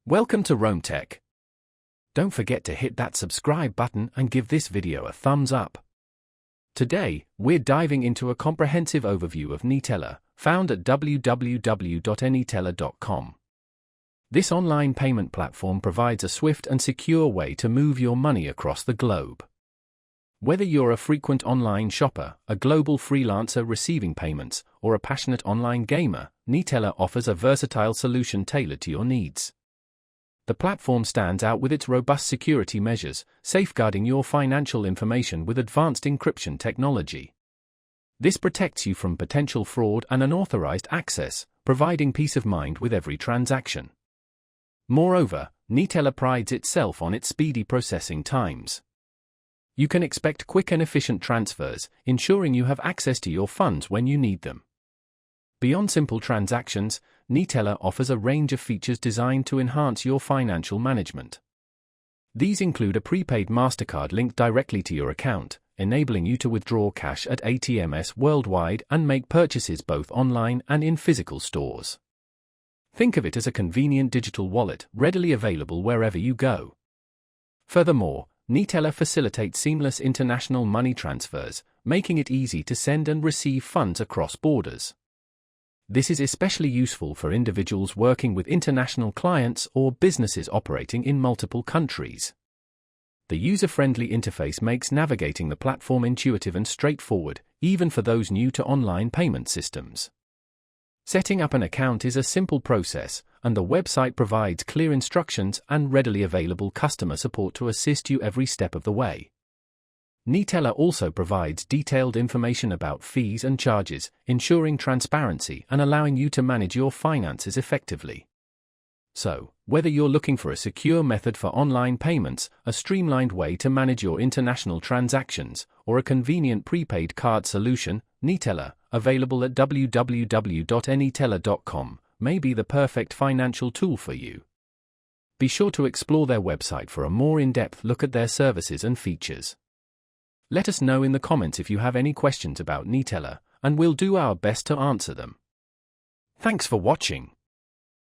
Welcome to Rome Tech. Don't forget to hit that subscribe button and give this video a thumbs up. Today, we're diving into a comprehensive overview of Neteller, found at www.neteller.com. This online payment platform provides a swift and secure way to move your money across the globe. Whether you're a frequent online shopper, a global freelancer receiving payments, or a passionate online gamer, Neteller offers a versatile solution tailored to your needs. The platform stands out with its robust security measures, safeguarding your financial information with advanced encryption technology. This protects you from potential fraud and unauthorized access, providing peace of mind with every transaction. Moreover, Neteller prides itself on its speedy processing times. You can expect quick and efficient transfers, ensuring you have access to your funds when you need them. Beyond simple transactions, Neteller offers a range of features designed to enhance your financial management. These include a prepaid MasterCard linked directly to your account, enabling you to withdraw cash at ATMs worldwide and make purchases both online and in physical stores. Think of it as a convenient digital wallet, readily available wherever you go. Furthermore, Neteller facilitates seamless international money transfers, making it easy to send and receive funds across borders. This is especially useful for individuals working with international clients or businesses operating in multiple countries. The user-friendly interface makes navigating the platform intuitive and straightforward, even for those new to online payment systems. Setting up an account is a simple process, and the website provides clear instructions and readily available customer support to assist you every step of the way. Neteller also provides detailed information about fees and charges, ensuring transparency and allowing you to manage your finances effectively. So, whether you're looking for a secure method for online payments, a streamlined way to manage your international transactions, or a convenient prepaid card solution, Neteller, available at www.neteller.com, may be the perfect financial tool for you. Be sure to explore their website for a more in-depth look at their services and features. Let us know in the comments if you have any questions about Neteller, and we'll do our best to answer them. Thanks for watching.